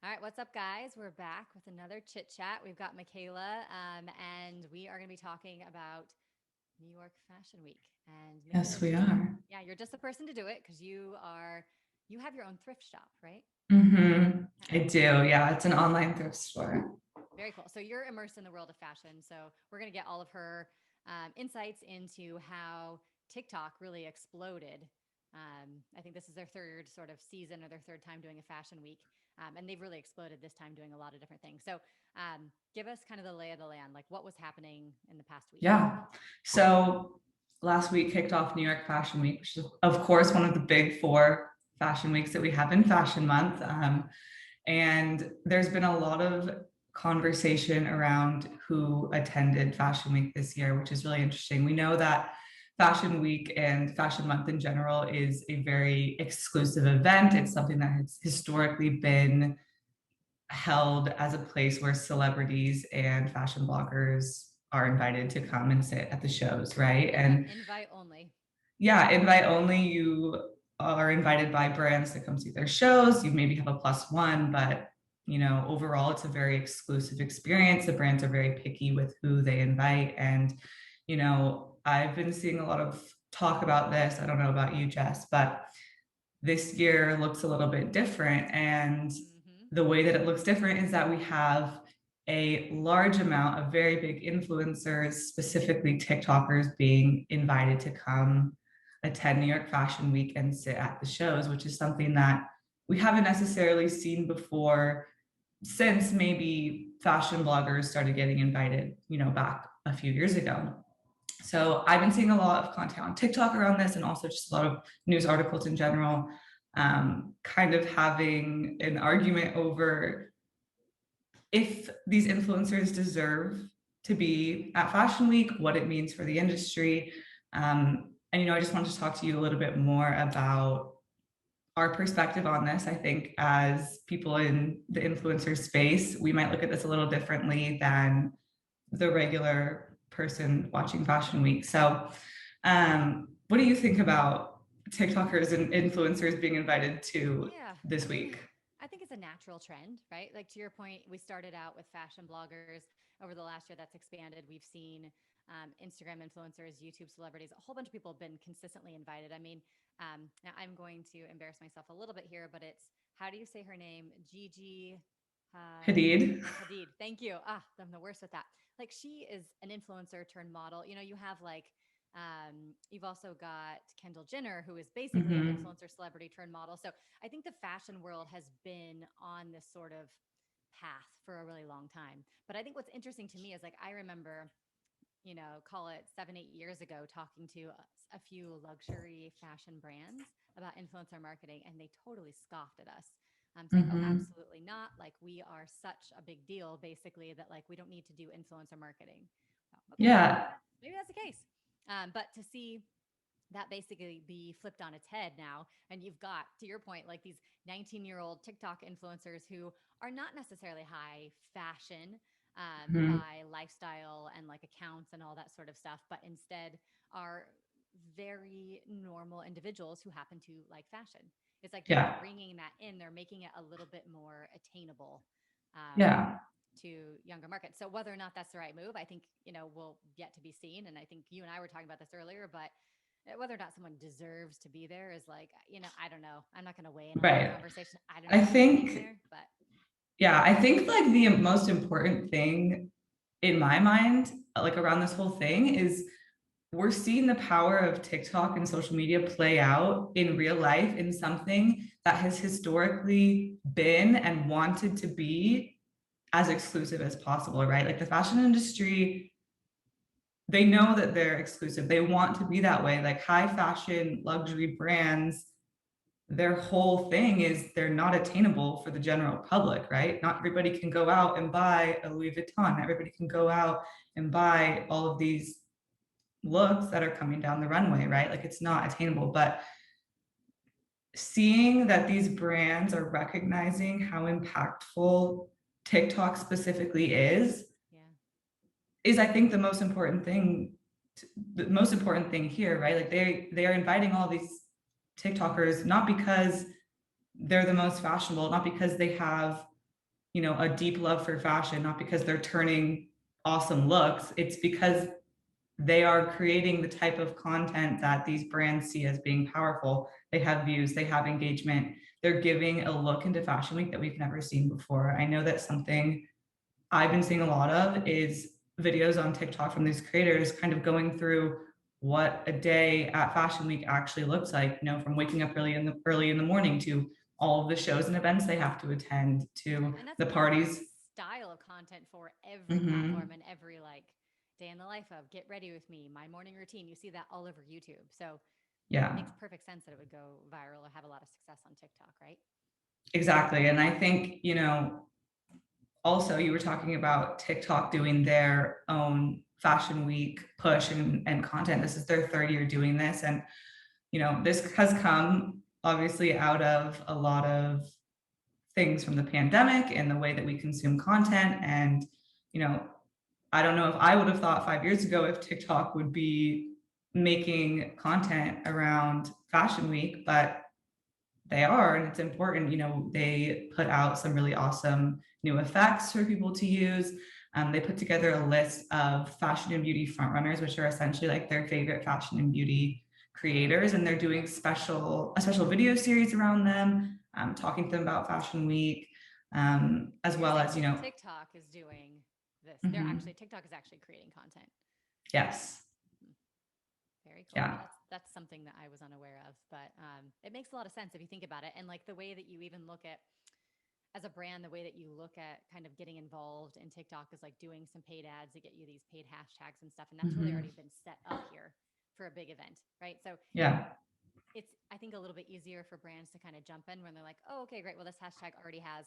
All right, what's up, guys? We're back with another chit chat. We've got Michaela, and we are going to be talking about New York Fashion Week. And Michaela, Yes, we are. you're just the person to do it because you have your own thrift shop, right? I do. Yeah, it's an online thrift store. Very cool. So you're immersed in the world of fashion. So we're going to get all of her insights into how TikTok really exploded. I think this is their third sort of season or their third time doing a fashion week. And they've really exploded this time doing a lot of different things. So give us kind of the lay of the land, like what was happening in the past week. Yeah. So last week kicked off New York Fashion Week, which is, of course, one of the big four fashion weeks that we have in Fashion Month. And there's been a lot of conversation around who attended Fashion Week this year, which is really interesting. We know that Fashion Week and Fashion Month in general is a very exclusive event. It's something that has historically been held as a place where celebrities and fashion bloggers are invited to come and sit at the shows, right? Yep, And invite only. yeah, invite only. You are invited by brands to come see their shows. You maybe have a plus one, but overall, it's a very exclusive experience. The brands are very picky with who they invite. And, I've been seeing a lot of talk about this. I don't know about you, Jess, but this year looks a little bit different. And Mm-hmm. the way that it looks different is that we have a large amount of very big influencers, specifically TikTokers, being invited to come attend New York Fashion Week and sit at the shows, which is something that we haven't necessarily seen before since maybe fashion bloggers started getting invited, back a few years ago. So I've been seeing a lot of content on TikTok around this and also just a lot of news articles in general, kind of having an argument over if these influencers deserve to be at Fashion Week, what it means for the industry. And, I just wanted to talk to you a little bit more about our perspective on this. I think as people in the influencer space, we might look at this a little differently than the regular person watching Fashion Week. So, what do you think about TikTokers and influencers being invited to Yeah. this week? I think it's a natural trend, right? Like to your point, we started out with fashion bloggers. Over the last year, that's expanded. We've seen Instagram influencers, YouTube celebrities, a whole bunch of people have been consistently invited. I mean, now I'm going to embarrass myself a little bit here, but it's how do you say her name? Gigi Hadid. Hadid. Thank you. I'm the worst with that. Like she is an influencer turned model. You know, you have like you've also got Kendall Jenner, who is basically an Mm-hmm. influencer celebrity turned model. So I think the fashion world has been on this sort of path for a really long time. But I think what's interesting to me is like I remember, call it 7, 8 years ago, talking to a few luxury fashion brands about influencer marketing, and they totally scoffed at us. Saying, "Oh, Mm-hmm. absolutely not! Like we are such a big deal, basically that like we don't need to do influencer marketing." Well, okay, Yeah. maybe that's the case. But to see that basically be flipped on its head now. And you've got, to your point, like these 19-year-old TikTok influencers who are not necessarily high fashion Mm-hmm. by lifestyle and like accounts and all that sort of stuff, but instead are very normal individuals who happen to like fashion. It's like they're Yeah. bringing that in, they're making it a little bit more attainable. Um, Yeah. to younger markets. So whether or not that's the right move, I think, will yet to be seen. And I think you and I were talking about this earlier, but whether or not someone deserves to be there is like, I don't know. I'm not going to weigh in on that Right. conversation. I don't know I who's being think, there, but yeah, I think like the most important thing in my mind, like around this whole thing, is we're seeing the power of TikTok and social media play out in real life in something that has historically been and wanted to be as exclusive as possible, right? Like the fashion industry, they know that they're exclusive. They want to be that way. Like high fashion luxury brands, their whole thing is they're not attainable for the general public, right? Not everybody can go out and buy a Louis Vuitton. Not everybody can go out and buy all of these looks that are coming down the runway, right? Like it's not attainable. But seeing that these brands are recognizing how impactful TikTok specifically yeah. is I think the most important thing, the most important thing here, right? Like they are inviting all these TikTokers not because they're the most fashionable, not because they have a deep love for fashion, not because they're turning awesome looks. It's because they are creating the type of content that these brands see as being powerful. They have views, they have engagement. They're giving a look into Fashion Week that we've never seen before. I know that something I've been seeing a lot of is videos on TikTok from these creators kind of going through what a day at Fashion Week actually looks like, from waking up early in the morning to all of the shows and events they have to attend to And that's the one parties. style of content for every Mm-hmm. platform and every like day in the life of get ready with me, my morning routine. You see that all over YouTube. So it Yeah, makes perfect sense that it would go viral or have a lot of success on TikTok, right? exactly. And I think, also you were talking about TikTok doing their own Fashion Week push and content. This is their third year doing this. And, this has come obviously out of a lot of things from the pandemic and the way that we consume content. And, you know, I don't know if I would have thought 5 years ago if TikTok would be making content around Fashion Week, but they are, and it's important. They put out some really awesome new effects for people to use. They put together a list of fashion and beauty frontrunners, which are essentially like their favorite fashion and beauty creators, and they're doing a special video series around them, talking to them about Fashion Week, as So you're well saying as TikTok is doing this. mhm, TikTok is actually creating content. yes, Hmm. Very cool. yeah, Yeah, that's something that I was unaware of, but it makes a lot of sense if you think about it. And like the way that you even look at as a brand, the way that you look at kind of getting involved in TikTok is like doing some paid ads to get you these paid hashtags and stuff, and that's really mhm, already been set up here for a big event, right? So yeah, it's I think a little bit easier for brands to kind of jump in when they're like, oh, okay, great. Well, this hashtag already has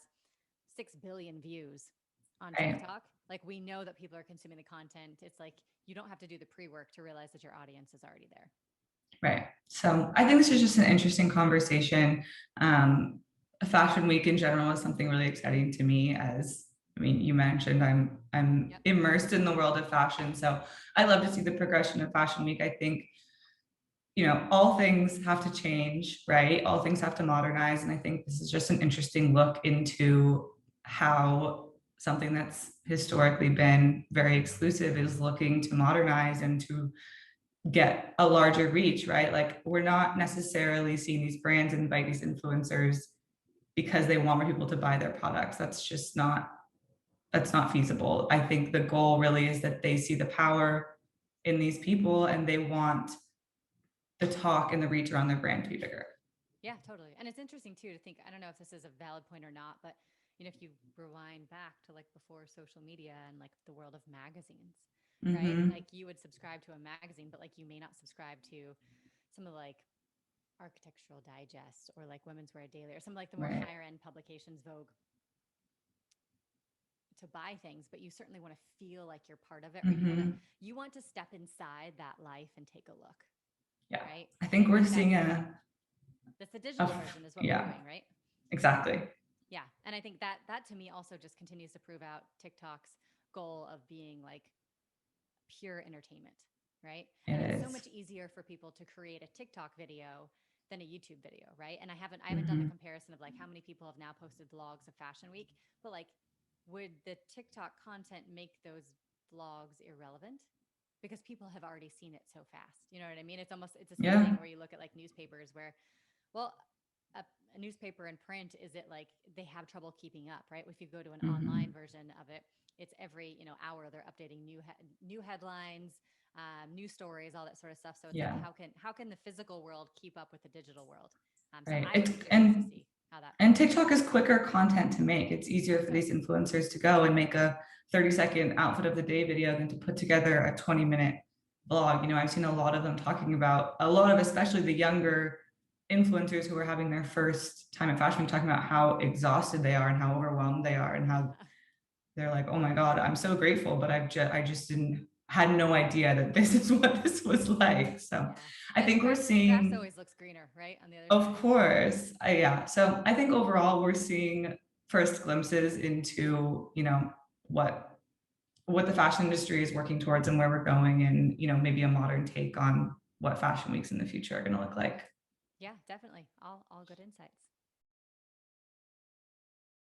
6 billion views on right. TikTok. Like we know that people are consuming the content. It's like you don't have to do the pre work to realize that your audience is already there. Right. So I think this is just an interesting conversation. Fashion Week in general is something really exciting to me. As I mean, you mentioned, I'm Yep. immersed in the world of fashion, so I love to see the progression of Fashion Week. I think all things have to change, right? All things have to modernize, and I think this is just an interesting look into how something that's historically been very exclusive is looking to modernize and to get a larger reach, right? Like we're not necessarily seeing these brands invite these influencers because they want more people to buy their products. That's not feasible. I think the goal really is that they see the power in these people and they want the talk and the reach around their brand to be bigger. Yeah, totally. And it's interesting too to think, I don't know if this is a valid point or not, but if you rewind back to like before social media and like the world of magazines, right? Mm-hmm. Like you would subscribe to a magazine, but like you may not subscribe to some of like Architectural Digest or like Women's Wear Daily or some like the more Right. higher end publications, Vogue, to buy things, but you certainly want to feel like you're part of it, or Mm-hmm. you want to step inside that life and take a look, Yeah. right? I And think I we're think seeing that's the digital version is what we're yeah, doing, right? exactly. Yeah. And I think that to me also just continues to prove out TikTok's goal of being like pure entertainment, right? It And it's so is. much easier for people to create a TikTok video than a YouTube video, right? And I haven't done the Mm-hmm. comparison of like how many people have now posted vlogs of Fashion Week, but like would the TikTok content make those vlogs irrelevant? Because people have already seen it so fast. You know what I mean? It's the same thing Yeah. where you look at like newspapers where, well, a newspaper in print, is it like they have trouble keeping up, right? If you go to an online Mm-hmm. version of it, it's every hour they're updating new headlines, new stories, all that sort of stuff. So it's like Yeah. how can the physical world keep up with the digital world? So Right. I It's am curious to and see how that And plays out. TikTok is quicker content to make. It's easier for So these influencers to go and make a 30-second outfit of the day video than to put together a 20-minute blog. I've seen a lot of them talking about a lot of, especially the younger influencers who are having their first time at Fashion Week, talking about how exhausted they are and how overwhelmed they are and how they're like, oh my God, I'm so grateful, but I just had no idea that this is what this was like. So yeah, I and the think we're grass seeing, always looks greener, right, on the other of side. course. Yeah. So I think overall we're seeing first glimpses into, what what the fashion industry is working towards and where we're going and, maybe a modern take on what fashion weeks in the future are going to look like. Yeah, definitely, all good insights.